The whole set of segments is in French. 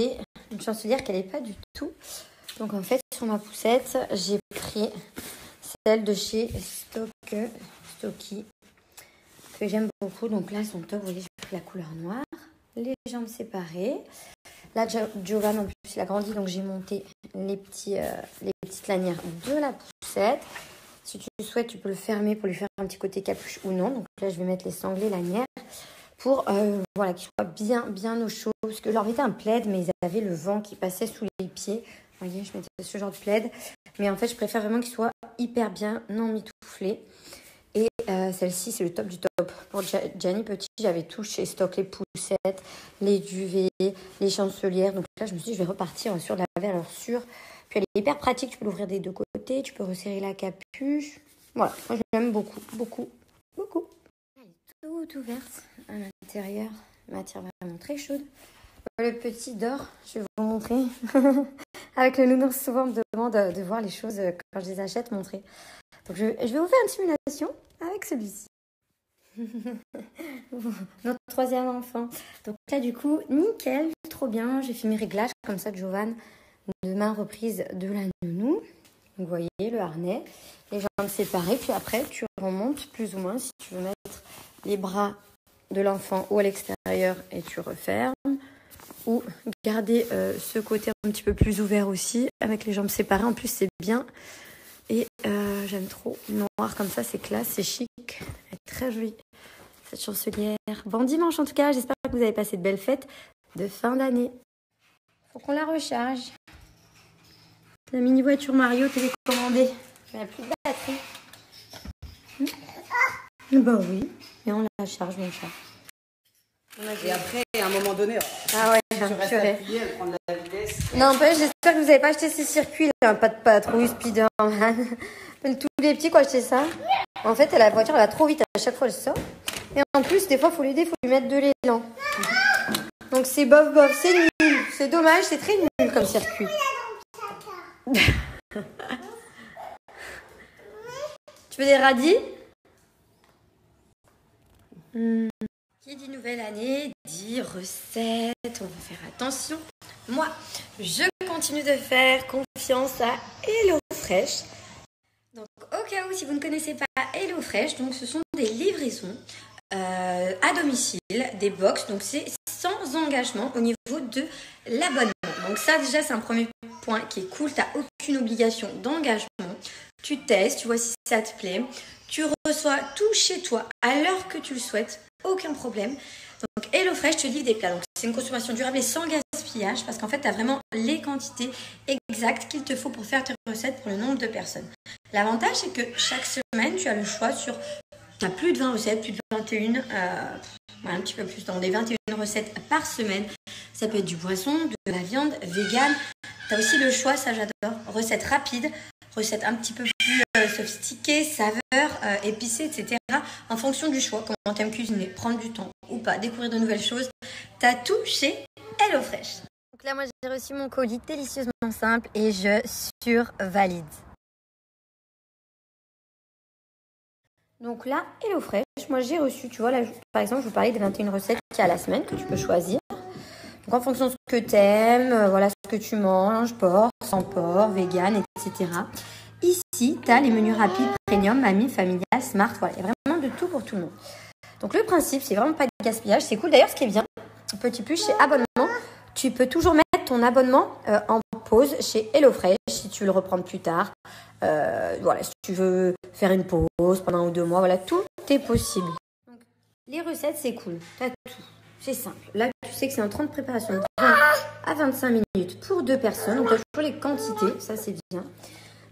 commandé une chancelière qu'elle n'est pas du tout. Donc en fait, sur ma poussette, j'ai pris celle de chez Stocky, que j'aime beaucoup. Donc là, elles sont top. Vous voyez, j'ai pris la couleur noire, les jambes séparées. Là, Giovanni, en plus, il a grandi, donc j'ai monté les petites lanières de la poussette. Si tu souhaites, tu peux le fermer pour lui faire un petit côté capuche ou non. Donc là, je vais mettre les sanglés lanières pour voilà, qu'ils soient bien au chaud. Parce que je leur mettais un plaid, mais ils avaient le vent qui passait sous les pieds. Vous voyez, je mettais ce genre de plaid. Mais en fait, je préfère vraiment qu'ils soient hyper bien emmitouflés. Et celle-ci, c'est le top du top. Pour Gianni Petit, j'avais tout chez Stock, les poussettes, les duvets, les chancelières. Donc là, je me suis dit, je vais repartir sur de la valeur sûre. Puis elle est hyper pratique, tu peux l'ouvrir des deux côtés, tu peux resserrer la capuche. Voilà, moi je l'aime beaucoup. Elle est toute ouverte à l'intérieur, matière vraiment très chaude. Le petit dort, je vais vous montrer. Avec le nounours, souvent on me demande de voir les choses quand je les achète, montrer. Donc je vais vous faire une simulation avec celui-ci. Notre troisième enfant. Donc là du coup, nickel, trop bien. J'ai fait mes réglages comme ça de Giovanni. De main reprise de la nounou. Donc, vous voyez le harnais, les jambes séparées. Puis après, tu remontes plus ou moins si tu veux mettre les bras de l'enfant ou à l'extérieur et tu refermes. Ou garder ce côté un petit peu plus ouvert aussi avec les jambes séparées. En plus, c'est bien. Et j'aime trop. Noir comme ça, c'est classe, c'est chic. Elle est très jolie, cette chancelière. Bon dimanche en tout cas. J'espère que vous avez passé de belles fêtes de fin d'année. Faut qu'on la recharge. La mini voiture Mario télécommandée. Elle n'a plus de batterie. Bah oui. Et on la charge, mon chat. Et après, à un moment donné, ah ouais, tu restes appuyé, elle prend de la vitesse. Non, j'espère que vous n'avez pas acheté ces circuits là. Pas de patrouille, Spider-Man. Tous les petits qui ont acheté ça. En fait, la voiture, elle va trop vite à chaque fois, elle sort. Et en plus, des fois, il faut l'aider, il faut lui mettre de l'élan. Donc c'est bof, c'est nul. C'est dommage, c'est très nul comme circuit. Tu veux des radis? Qui dit nouvelle année, dit recette. On va faire attention. Moi, je continue de faire confiance à HelloFresh. Donc, au cas où, si vous ne connaissez pas HelloFresh, donc ce sont des livraisons à domicile, des box. Donc, c'est sans engagement au niveau de l'abonnement. Donc, ça, déjà, c'est un premier point qui est cool. Tu n'as aucune obligation d'engagement. Tu testes, tu vois si ça te plaît. Tu reçois tout chez toi à l'heure que tu le souhaites. Aucun problème. Donc, HelloFresh te livre des plats. Donc, c'est une consommation durable et sans gaspillage parce qu'en fait, tu as vraiment les quantités exactes qu'il te faut pour faire tes recettes pour le nombre de personnes. L'avantage, c'est que chaque semaine, tu as le choix sur... Tu as plus de 20 recettes, plus de 21, un petit peu plus, dans des 21 recettes par semaine. Ça peut être du poisson, de la viande, vegan. Tu as aussi le choix, ça j'adore, recettes rapides, recettes un petit peu plus sophistiquées, saveurs, épicées, etc. En fonction du choix, comment tu aimes cuisiner, prendre du temps ou pas, découvrir de nouvelles choses. Tu as tout chez HelloFresh. Donc là, moi, j'ai reçu mon colis délicieusement simple et je survalide. Donc là, HelloFresh, moi j'ai reçu, tu vois, là, par exemple, je vous parlais des 21 recettes qu'il y a à la semaine que tu peux choisir. Donc en fonction de ce que tu aimes, voilà ce que tu manges, porc, sans porc, vegan, etc. Ici, tu as les menus rapides, premium, mamie, familial, smart, voilà, il y a vraiment de tout pour tout le monde. Donc le principe, c'est vraiment pas de gaspillage, c'est cool. D'ailleurs, ce qui est bien, petit plus, chez abonnement, tu peux toujours mettre ton abonnement en pause chez HelloFresh si tu veux le reprendre plus tard. Voilà, si tu veux faire une pause pendant 1 ou 2 mois, voilà, tout est possible. Donc, les recettes, c'est cool, tu as tout, c'est simple. Là, tu sais que c'est un temps de préparation de 20 à 25 minutes pour 2 personnes. Donc, tu as toujours les quantités, ça c'est bien.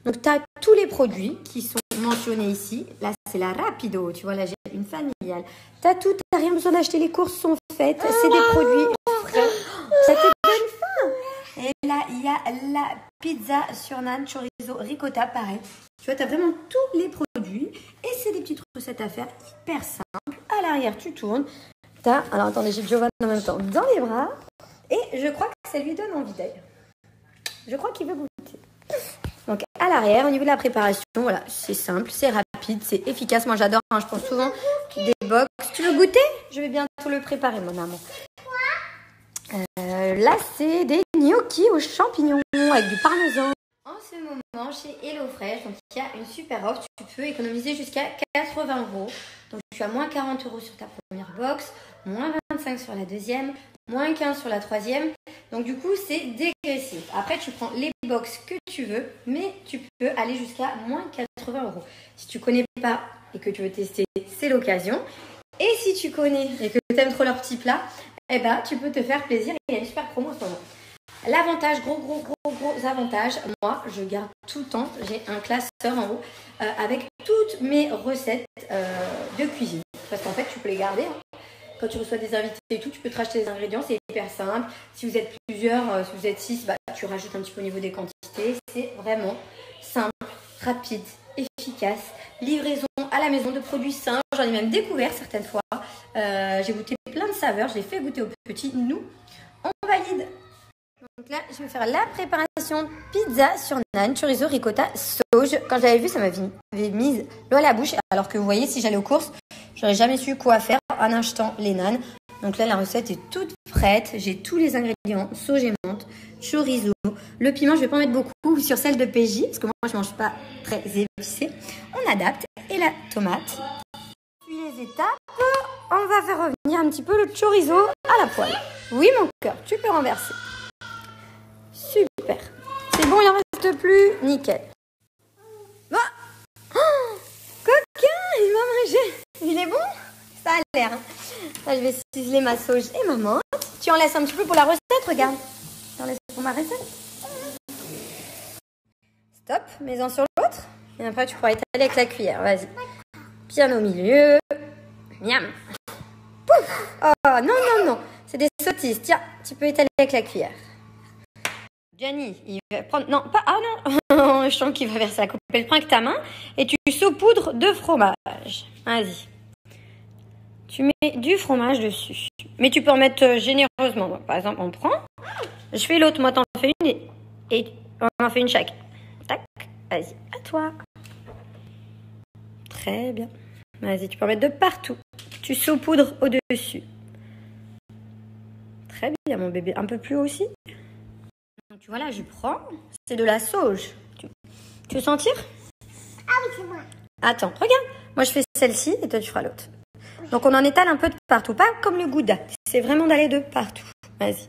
Donc, tu as tous les produits qui sont mentionnés ici. Là, c'est la Rapido, tu vois, là, j'ai une familiale. Tu as tout, tu n'as rien besoin d'acheter, les courses sont faites, c'est des produits frais. Ça te donne faim. Et là, il y a la pizza sur naan, chorizo, ricotta, pareil. Tu vois, tu as vraiment tous les produits. Et c'est des petites recettes à faire hyper simples. À l'arrière, tu tournes. Alors, attendez, j'ai Giovanni en même temps dans les bras. Et je crois que ça lui donne envie d'ailleurs. Je crois qu'il veut goûter. Donc, à l'arrière, au niveau de la préparation, voilà, c'est simple, c'est rapide, c'est efficace. Moi, j'adore, je prends souvent des box. Tu veux goûter? Je vais bientôt le préparer, mon amour. là, c'est des gnocchis aux champignons avec du parmesan. En ce moment, chez HelloFresh, donc il y a une super offre. Tu peux économiser jusqu'à 80 €. Donc tu as moins 40 € sur ta première box, moins 25 sur la deuxième, moins 15 sur la troisième. Donc du coup, c'est dégressif. Après, tu prends les box que tu veux, mais tu peux aller jusqu'à moins 80 €. Si tu connais pas et que tu veux tester, c'est l'occasion. Et si tu connais et que tu aimes trop leurs petits plats, eh ben, tu peux te faire plaisir. Il y a une super promo en ce moment. L'avantage, gros avantage, moi je garde tout le temps, j'ai un classeur en haut avec toutes mes recettes de cuisine. Parce qu'en fait tu peux les garder. Quand tu reçois des invités et tout, tu peux te racheter des ingrédients, c'est hyper simple. Si vous êtes plusieurs, si vous êtes 6, bah, tu rajoutes un petit peu au niveau des quantités. C'est vraiment simple, rapide, efficace. Livraison à la maison de produits sains. J'en ai même découvert certaines fois. J'ai goûté plein de saveurs, je l'ai fait goûter aux petits. Nous, on valide. Donc là, je vais faire la préparation pizza sur naan, chorizo, ricotta, sauge. Quand j'avais vu, ça m'avait mis l'eau à la bouche. Alors que vous voyez, si j'allais aux courses, j'aurais jamais su quoi faire en achetant les naans. Donc là, la recette est toute prête. J'ai tous les ingrédients, sauge et menthe, chorizo. Le piment, je vais pas en mettre beaucoup sur celle de PJ, parce que moi, je mange pas très épicé. On adapte. Et la tomate. Puis les étapes, on va faire revenir un petit peu le chorizo à la poêle. Oui, mon cœur, tu peux renverser. Super. C'est bon, il en reste plus. Nickel. Oh, coquin, il m'a mangé. Il est bon? Ça a l'air. Là, je vais ciseler ma sauge et ma menthe. Tu en laisses un petit peu pour la recette, regarde. Tu en laisses pour ma recette. Stop, mets-en sur l'autre. Et après, tu pourras étaler avec la cuillère. Vas-y. Bien au milieu. Miam. Pouf. Oh, non. C'est des sottises. Tiens, tu peux étaler avec la cuillère. Gianni, il va prendre... Non, pas... Ah non. Je sens qu'il va verser la coupe. Elle prend avec ta main et tu saupoudres de fromage. Vas-y. Tu mets du fromage dessus. Mais tu peux en mettre généreusement. Donc, par exemple, on prend. Je fais l'autre. Moi, t'en fais une et on en fait une chaque. Tac. Vas-y, à toi. Très bien. Vas-y, tu peux en mettre de partout. Tu saupoudres au-dessus. Très bien, mon bébé. Un peu plus haut aussi. Donc, tu vois là, je prends. C'est de la sauge. Tu veux sentir? Ah oui, c'est moi. Attends, regarde. Moi, je fais celle-ci et toi, tu feras l'autre. Oui. Donc, on en étale un peu de partout. Pas comme le gouda. C'est vraiment d'aller de partout. Vas-y.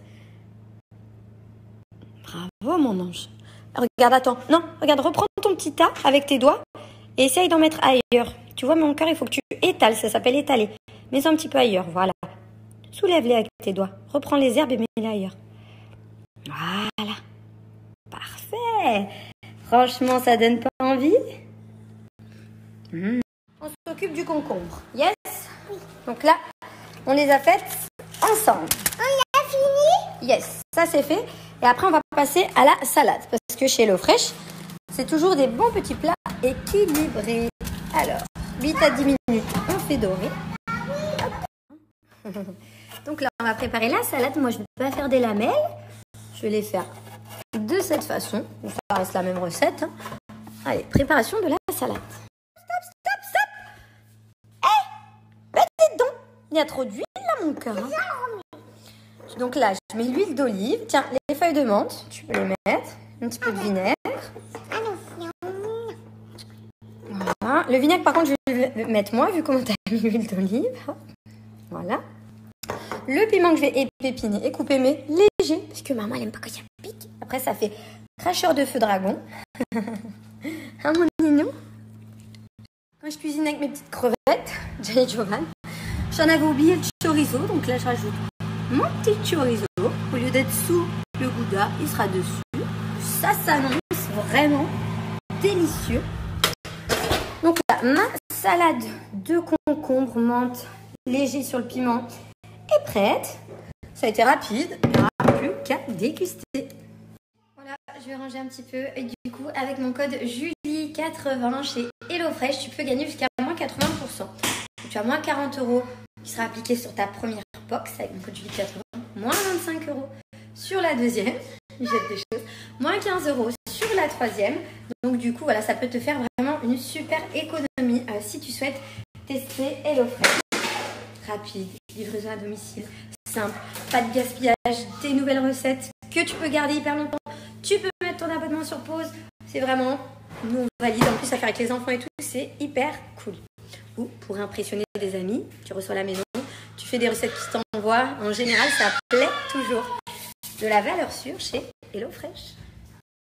Bravo, mon ange. Regarde, attends. Non, regarde, reprends ton petit tas avec tes doigts et essaye d'en mettre ailleurs. Tu vois, mon cœur, il faut que tu étales. Ça s'appelle étaler. Mets-en un petit peu ailleurs. Voilà. Soulève-les avec tes doigts. Reprends les herbes et mets-les ailleurs. Voilà. Parfait. Franchement, ça donne pas envie? On s'occupe du concombre. Yes? Oui. Donc là, on les a faites ensemble. On a fini? Yes, ça c'est fait. Et après, on va passer à la salade. Parce que chez HelloFresh, c'est toujours des bons petits plats équilibrés. Alors, 8 à 10 minutes, on fait dorer. Donc là, on va préparer la salade. Moi, je ne vais pas faire des lamelles. Je vais les faire de cette façon. Ça reste la même recette. Allez, préparation de la salade. Stop. Hé, dis donc. Il y a trop d'huile là, mon cœur. Donc là, je mets l'huile d'olive. Tiens, les feuilles de menthe, tu peux les mettre. Un petit peu de vinaigre. Voilà. Le vinaigre, par contre, je vais le mettre moi, vu comment tu as mis l'huile d'olive. Voilà. Le piment que je vais épépiner et couper, mais léger. Parce que maman, elle aime pas quand ça pique. Après, ça fait cracheur de feu dragon. Hein, mon mignon? Quand je cuisine avec mes petites crevettes, Gianni Giovanni, j'en avais oublié le chorizo. Donc là, je rajoute mon petit chorizo. Au lieu d'être sous le gouda, il sera dessus. Ça s'annonce vraiment délicieux. Donc là, ma salade de concombre, menthe, léger sur le piment est prête. Ça a été rapide. Il n'y aura plus qu'à déguster. Voilà, je vais ranger un petit peu. Et du coup, avec mon code Julie80 chez HelloFresh, tu peux gagner jusqu'à moins 80%. Donc, tu as moins 40 € qui sera appliqué sur ta première box avec mon code Julie80. Moins 25 € sur la deuxième. Je jette des choses. Moins 15 € sur la troisième. Donc du coup, voilà, ça peut te faire vraiment une super économie si tu souhaites tester HelloFresh. Rapide, livraison à domicile, simple, pas de gaspillage, des nouvelles recettes que tu peux garder hyper longtemps. Tu peux mettre ton abonnement sur pause. C'est vraiment, nous on valide. En plus, à faire avec les enfants et tout, c'est hyper cool. Ou pour impressionner des amis, tu reçois à la maison, tu fais des recettes qui t'envoient. En général, ça plaît toujours. De la valeur sûre chez HelloFresh.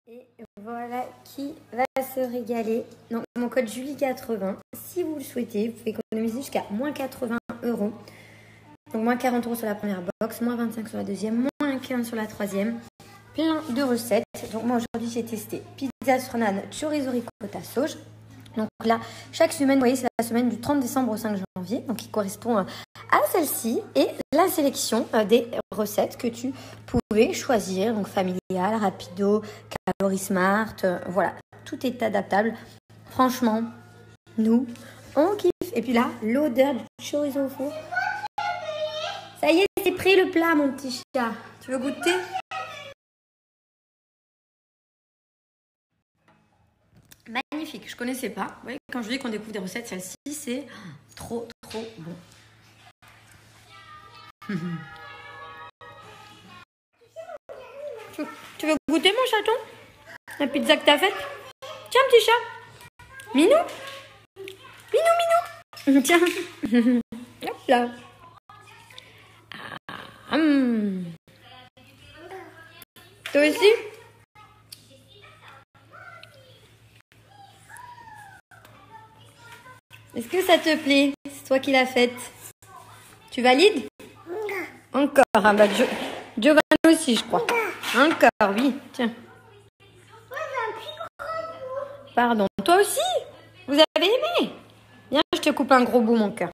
Et voilà qui va se régaler. Donc, mon code Julie80, si vous le souhaitez, vous pouvez économiser jusqu'à moins 80 €. Donc, moins 40 € sur la première box, moins 25 sur la deuxième, moins 15 sur la troisième. Plein de recettes. Donc, moi, aujourd'hui, j'ai testé pizza sur naan, chorizo ricotta sauge. Donc là, chaque semaine, vous voyez, c'est la semaine du 30 décembre au 5 janvier, donc qui correspond à celle-ci, et la sélection des recettes que tu pouvais choisir, donc familial, rapido, calorie smart, voilà, tout est adaptable. Franchement, nous, on kiffe. Et puis là, l'odeur du chorizo au four. Ça y est, c'est prêt le plat, mon petit chat. Tu veux goûter ? Magnifique, je connaissais pas. Vous voyez, quand je dis qu'on découvre des recettes, celle-ci, c'est trop bon. Tu veux goûter, mon chaton? La pizza que t'as faite? Tiens, petit chat. Minou? Minou. Tiens. Hop là. Toi aussi? Est-ce que ça te plaît? C'est toi qui l'as faite. Tu valides? Encore. Ah bah, Giovanni aussi, je crois. Encore, oui. Tiens. Pardon. Toi aussi? Vous avez aimé? Viens, je te coupe un gros bout, mon cœur.